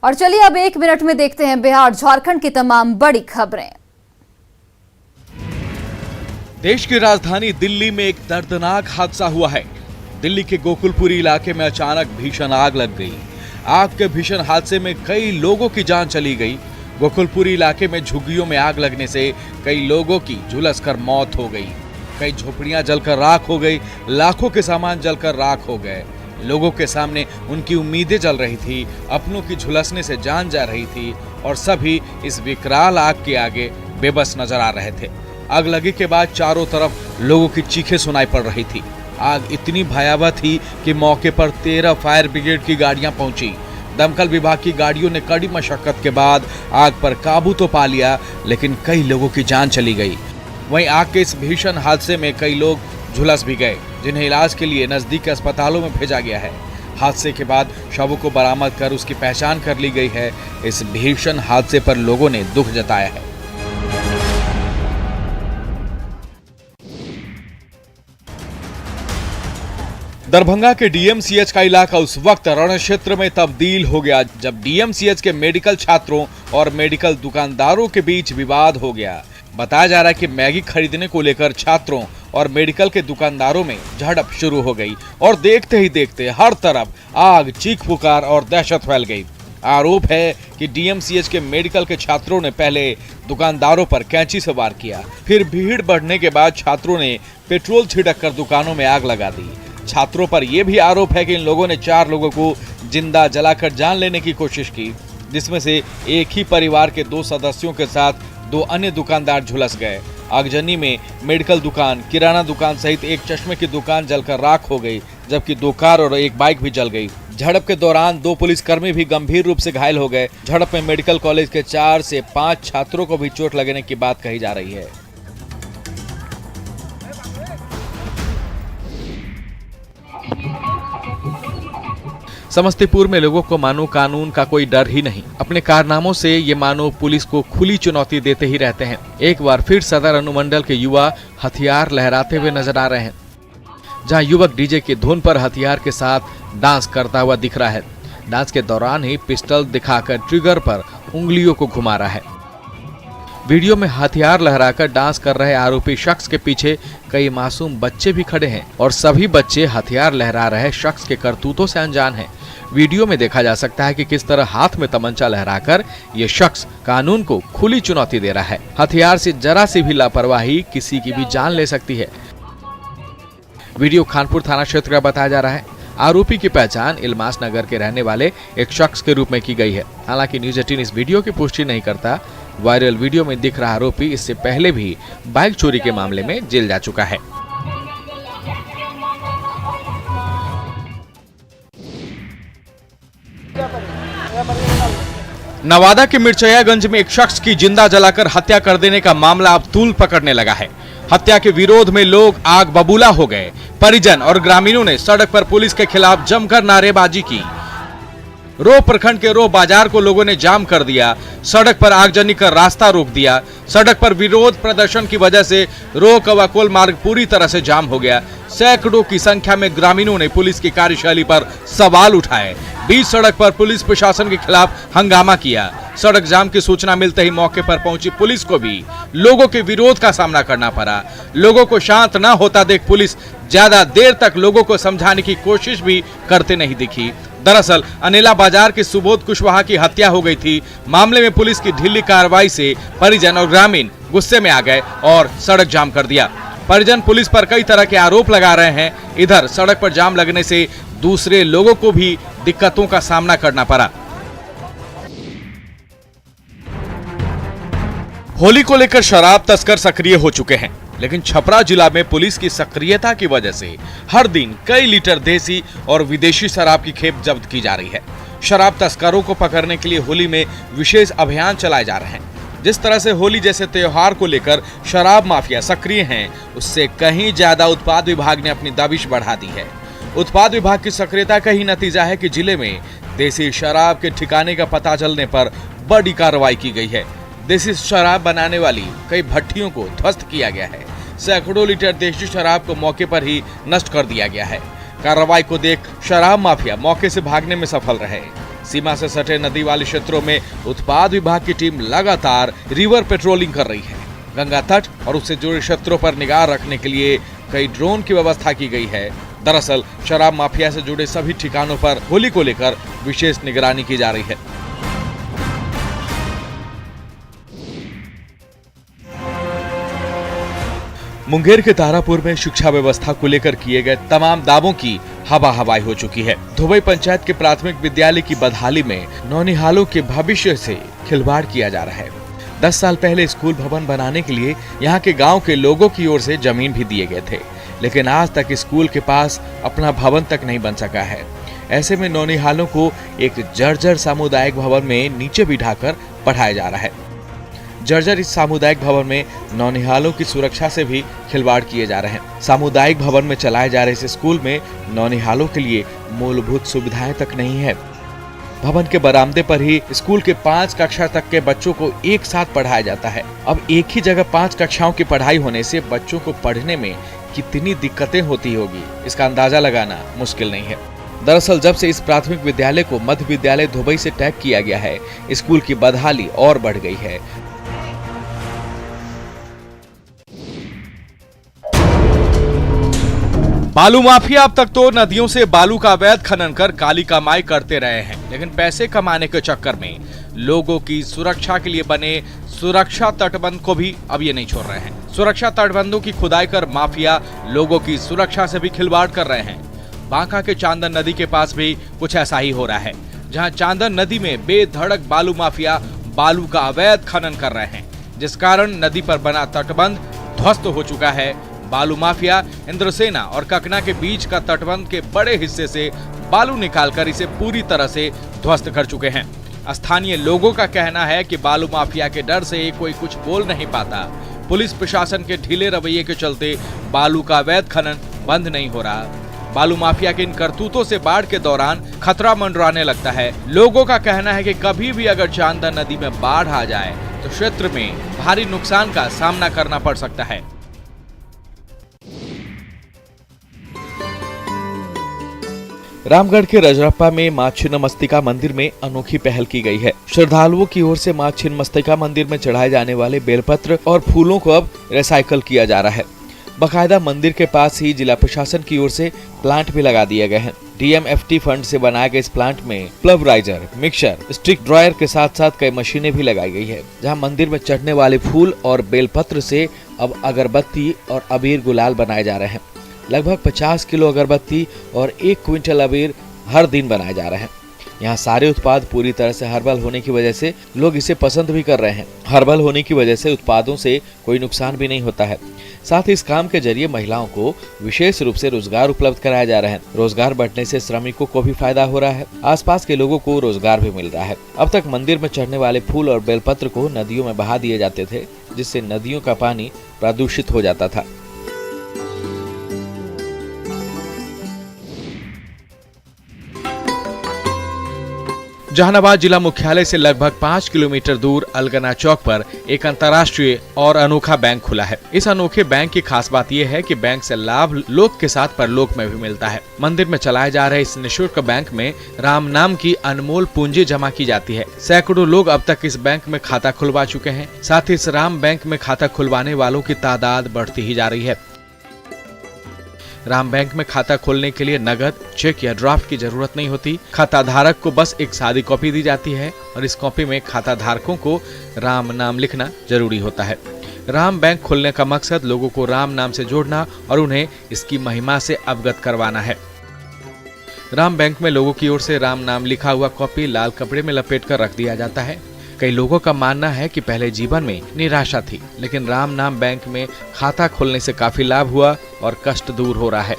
और चलिए अब 1 मिनट में देखते हैं बिहार झारखंड की तमाम बड़ी खबरें। देश की राजधानी दिल्ली में एक दर्दनाक हादसा हुआ है। दिल्ली के गोकुलपुरी इलाके में अचानक भीषण आग लग गई। आग के भीषण हादसे में कई लोगों की जान चली गई। गोकुलपुरी इलाके में झुग्गियों में आग लगने से कई लोगों की झुलसकर मौत हो गई। कई झोपड़ियां जलकर राख हो गई। लाखों के सामान जलकर राख हो गए। लोगों के सामने उनकी उम्मीदें जल रही थी, अपनों की झुलसने से जान जा रही थी और सभी इस विकराल आग के आगे बेबस नजर आ रहे थे। आग लगी के बाद चारों तरफ लोगों की चीखें सुनाई पड़ रही थी। आग इतनी भयावह थी कि मौके पर 13 फायर ब्रिगेड की गाड़ियां पहुंची। दमकल विभाग की गाड़ियों ने कड़ी मशक्कत के बाद आग पर काबू तो पा लिया, लेकिन कई लोगों की जान चली गई। वहीं आग के इस भीषण हादसे में कई लोग झुलस भी गए, जिन्हें इलाज के लिए नजदीक के अस्पतालों में भेजा गया है। हादसे के बाद शवों को बरामद कर उसकी पहचान कर ली गई है। इस भीषण हादसे पर लोगों ने दुख जताया है। दरभंगा के डीएमसीएच का इलाका उस वक्त रण क्षेत्र में तब्दील हो गया जब डीएमसीएच के मेडिकल छात्रों और मेडिकल दुकानदारों के बीच विवाद हो गया। बताया जा रहा है कि मैगी खरीदने को लेकर छात्रों और मेडिकल के दुकानदारों में झड़प शुरू हो गई और देखते ही देखते हर तरफ आग, चीख पुकार और दहशत फैल गई। आरोप है कि डीएमसीएच के मेडिकल के छात्रों ने पहले दुकानदारों पर कैंची से वार किया, फिर भीड़ बढ़ने के बाद छात्रों ने पेट्रोल छिड़क कर दुकानों में आग लगा दी। छात्रों पर यह भी आरोप है कि इन लोगों ने 4 लोगों को जिंदा जलाकर जान लेने की कोशिश की, जिसमें से एक ही परिवार के 2 सदस्यों के साथ 2 अन्य दुकानदार झुलस गए। आगजनी में मेडिकल दुकान, किराना दुकान सहित एक चश्मे की दुकान जलकर राख हो गई, जबकि 2 कार और 1 बाइक भी जल गई। झड़प के दौरान 2 पुलिसकर्मी भी गंभीर रूप से घायल हो गए। झड़प में मेडिकल कॉलेज के 4 से 5 छात्रों को भी चोट लगने की बात कही जा रही है। समस्तीपुर में लोगों को मानो कानून का कोई डर ही नहीं। अपने कारनामों से ये मानो पुलिस को खुली चुनौती देते ही रहते हैं। एक बार फिर सदर अनुमंडल के युवा हथियार लहराते हुए नजर आ रहे हैं, जहां युवक डीजे की धुन पर हथियार के साथ डांस करता हुआ दिख रहा है। डांस के दौरान ही पिस्टल दिखाकर ट्रिगर पर उंगलियों को घुमा रहा है। वीडियो में हथियार लहराकर डांस कर रहे आरोपी शख्स के पीछे कई मासूम बच्चे भी खड़े हैं और सभी बच्चे हथियार लहरा रहे शख्स के करतूतों से अनजान हैं। वीडियो में देखा जा सकता है कि किस तरह हाथ में तमंचा लहराकर ये शख्स कानून को खुली चुनौती दे रहा है। हथियार से जरा सी भी लापरवाही किसी की भी जान ले सकती है। वीडियो खानपुर थाना क्षेत्र का बताया जा रहा है। आरोपी की पहचान इल्मास नगर के रहने वाले एक शख्स के रूप में की गई है। हालांकि न्यूज 18 इस वीडियो की पुष्टि नहीं करता। वायरल वीडियो में दिख रहा आरोपी इससे पहले भी बाइक चोरी के मामले में जेल जा चुका है। नवादा के मिर्चयागंज में एक शख्स की जिंदा जलाकर हत्या कर देने का मामला अब तूल पकड़ने लगा है। हत्या के विरोध में लोग आग बबूला हो गए। परिजन और ग्रामीणों ने सड़क पर पुलिस के खिलाफ जमकर नारेबाजी की। रो प्रखंड के रो बाजार को लोगों ने जाम कर दिया। सड़क पर आगजनी कर रास्ता रोक दिया। सड़क पर विरोध प्रदर्शन की वजह से रो कवाकोल मार्ग पूरी तरह से जाम हो गया। सैकड़ों की संख्या में ग्रामीणों ने पुलिस की कार्यशैली पर सवाल उठाए। बीच सड़क पर पुलिस प्रशासन के खिलाफ हंगामा किया। सड़क जाम की सूचना मिलते ही मौके पर पहुंची पुलिस को भी लोगों के विरोध का सामना करना पड़ा। लोगों को शांत न होता देख पुलिस ज्यादा देर तक लोगों को समझाने की कोशिश भी करते नहीं दिखी। दरअसल अनेला बाजार के सुबोध कुशवाहा की हत्या हो गई थी। मामले में पुलिस की ढीली कार्रवाई से परिजन और ग्रामीण गुस्से में आ गए और सड़क जाम कर दिया। परिजन पुलिस पर कई तरह के आरोप लगा रहे हैं। इधर सड़क पर जाम लगने से दूसरे लोगों को भी दिक्कतों का सामना करना पड़ा। होली को लेकर शराब तस्कर सक्रिय हो चुके हैं, लेकिन छपरा जिला में पुलिस की सक्रियता की वजह से हर दिन कई लीटर देसी और विदेशी शराब की खेप जब्त की जा रही है। शराब तस्करों को पकड़ने के लिए होली में विशेष अभियान चलाए जा रहे हैं। जिस तरह से होली जैसे त्योहार को लेकर शराब माफिया सक्रिय हैं, उससे कहीं ज्यादा उत्पाद विभाग ने अपनी दबिश बढ़ा दी है। उत्पाद विभाग की सक्रियता का ही नतीजा है कि जिले में देसी शराब के ठिकाने का पता चलने पर बड़ी कार्रवाई की गई है। देसी शराब बनाने वाली कई भट्टियों को ध्वस्त किया गया है। सैकड़ों लीटर देसी शराब को मौके पर ही नष्ट कर दिया गया है। कार्रवाई को देख शराब माफिया मौके से भागने में सफल रहे। सीमा से सटे नदी वाले क्षेत्रों में उत्पाद विभाग की टीम लगातार रिवर पेट्रोलिंग कर रही है। गंगा तट और उससे जुड़े क्षेत्रों पर निगाह रखने के लिए कई ड्रोन की व्यवस्था की गई है। दरअसल शराब माफिया से जुड़े सभी ठिकानों पर होली को लेकर विशेष निगरानी की जा रही है। मुंगेर के तारापुर में शिक्षा व्यवस्था को लेकर किए गए तमाम दावों की हवा हवाई हो चुकी है। धुबई पंचायत के प्राथमिक विद्यालय की बदहाली में नौनिहालों के भविष्य से खिलवाड़ किया जा रहा है। 10 साल पहले स्कूल भवन बनाने के लिए यहाँ के गांव के लोगों की ओर से जमीन भी दिए गए थे, लेकिन आज तक स्कूल के पास अपना भवन तक नहीं बन सका है। ऐसे में नौनिहालों को एक जर्जर सामुदायिक भवन में नीचे बिठाकर पढ़ाया जा रहा है। जर्जर इस सामुदायिक भवन में नौनिहालों की सुरक्षा से भी खिलवाड़ किए जा रहे हैं। सामुदायिक भवन में चलाए जा रहे इस स्कूल में नौनिहालों के लिए मूलभूत सुविधाएं तक नहीं है। भवन के बरामदे पर ही स्कूल के 5 कक्षा तक के बच्चों को एक साथ पढ़ाया जाता है। अब एक ही जगह 5 कक्षाओं की पढ़ाई होने से बच्चों को पढ़ने में कितनी दिक्कतें होती होगी, इसका अंदाजा लगाना मुश्किल नहीं है। दरअसल जब से इस प्राथमिक विद्यालय को मध्य विद्यालय धुबई से टैग किया गया है, स्कूल की बदहाली और बढ़ गई है। बालू माफिया अब तक तो नदियों से बालू का अवैध खनन कर काली कमाई करते रहे हैं, लेकिन पैसे कमाने के चक्कर में लोगों की सुरक्षा के लिए बने सुरक्षा तटबंध को भी अब ये नहीं छोड़ रहे हैं। सुरक्षा तटबंधों की खुदाई कर माफिया लोगों की सुरक्षा से भी खिलवाड़ कर रहे हैं। बांका के चांदन नदी के पास भी कुछ ऐसा ही हो रहा है, जहां चांदन नदी में बेधड़क बालू माफिया बालू का अवैध खनन कर रहे हैं, जिस कारण नदी पर बना तटबंध ध्वस्त हो चुका है। बालू माफिया इंद्रसेना और ककना के बीच का तटबंध के बड़े हिस्से से बालू निकालकर इसे पूरी तरह से ध्वस्त कर चुके हैं। स्थानीय लोगों का कहना है कि बालू माफिया के डर से कोई कुछ बोल नहीं पाता। पुलिस प्रशासन के ढीले रवैये के चलते बालू का अवैध खनन बंद नहीं हो रहा। बालू माफिया के इन करतूतों से बाढ़ के दौरान खतरा मंडराने लगता है। लोगों का कहना है कि कभी भी अगर चांदन नदी में बाढ़ आ जाए तो क्षेत्र में भारी नुकसान का सामना करना पड़ सकता है। रामगढ़ के रजरप्पा में मां छिन्नमस्तिका मंदिर में अनोखी पहल की गई है। श्रद्धालुओं की ओर से मां छिन्नमस्तिका मंदिर में चढ़ाए जाने वाले बेलपत्र और फूलों को अब रिसाइकल किया जा रहा है। बकायदा मंदिर के पास ही जिला प्रशासन की ओर से प्लांट भी लगा दिए गए हैं। DMFT फंड से बनाए गए इस प्लांट में प्लवराइजर, मिक्सर, स्टिक ड्रायर के साथ साथ कई मशीनें भी लगाई गई है, जहां मंदिर में चढ़ने वाले फूल और बेलपत्र से अब अगरबत्ती और अबीर गुलाल बनाए जा रहे हैं। लगभग 50 किलो अगरबत्ती और 1 क्विंटल अबीर हर दिन बनाए जा रहे हैं। यहाँ सारे उत्पाद पूरी तरह से हर्बल होने की वजह से लोग इसे पसंद भी कर रहे हैं। हर्बल होने की वजह से उत्पादों से कोई नुकसान भी नहीं होता है। साथ ही इस काम के जरिए महिलाओं को विशेष रूप से रोजगार उपलब्ध कराया जा रहा है। रोजगार बढ़ने से श्रमिकों को भी फायदा हो रहा है, आसपास के लोगों को रोजगार भी मिल रहा है। अब तक मंदिर में चढ़ने वाले फूल और बेलपत्र को नदियों में बहा दिए जाते थे, जिससे नदियों का पानी प्रदूषित हो जाता था। जहानाबाद जिला मुख्यालय से लगभग 5 किलोमीटर दूर अलगना चौक पर एक अंतर्राष्ट्रीय और अनोखा बैंक खुला है। इस अनोखे बैंक की खास बात यह है कि बैंक से लाभ लोक के साथ परलोक में भी मिलता है। मंदिर में चलाए जा रहे इस निःशुल्क बैंक में राम नाम की अनमोल पूंजी जमा की जाती है। सैकड़ों लोग अब तक इस बैंक में खाता खुलवा चुके हैं। साथ ही इस राम बैंक में खाता खुलवाने वालों की तादाद बढ़ती ही जा रही है। राम बैंक में खाता खोलने के लिए नगद, चेक या ड्राफ्ट की जरूरत नहीं होती। खाता धारक को बस एक सादी कॉपी दी जाती है और इस कॉपी में खाता धारकों को राम नाम लिखना जरूरी होता है। राम बैंक खोलने का मकसद लोगों को राम नाम से जोड़ना और उन्हें इसकी महिमा से अवगत करवाना है। राम बैंक में लोगों की ओर से राम नाम लिखा हुआ कॉपी लाल कपड़े में लपेट कर रख दिया जाता है। कई लोगों का मानना है कि पहले जीवन में निराशा थी, लेकिन राम नाम बैंक में खाता खोलने से काफी लाभ हुआ और कष्ट दूर हो रहा है।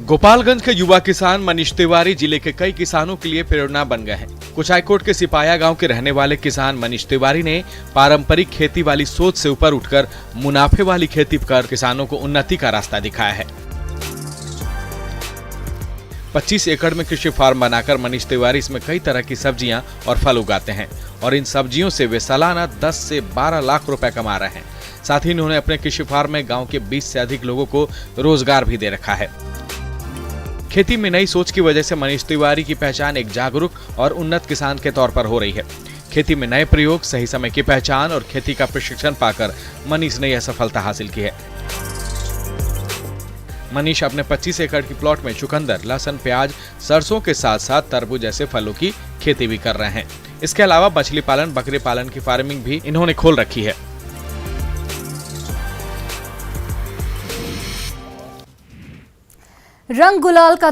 गोपालगंज के युवा किसान मनीष तिवारी जिले के कई किसानों के लिए प्रेरणा बन गए हैं। कुचायकोट के सिपाया गांव के रहने वाले किसान मनीष तिवारी ने पारंपरिक खेती वाली सोच से ऊपर उठकर मुनाफे वाली खेती कर किसानों को उन्नति का रास्ता दिखाया है। 25 एकड़ में कृषि फार्म बनाकर मनीष तिवारी इसमें कई तरह की सब्जियां और फल उगाते हैं और इन सब्जियों से वे सालाना 10 से 12 लाख रुपए कमा रहे हैं। साथ ही उन्होंने अपने कृषि फार्म में गांव के 20 से अधिक लोगों को रोजगार भी दे रखा है। खेती में नई सोच की वजह से मनीष तिवारी की पहचान एक जागरूक और उन्नत किसान के तौर पर हो रही है। खेती में नए प्रयोग, सही समय की पहचान और खेती का प्रशिक्षण पाकर मनीष ने यह सफलता हासिल की है। मनीष अपने 25 एकड़ की प्लॉट में चुकंदर, लहसुन, प्याज, सरसों के साथ साथ तरबूज जैसे फलों की खेती भी कर रहे हैं। इसके अलावा मछली पालन, बकरी पालन की फार्मिंग भी इन्होंने खोल रखी है। रंग गुलाल का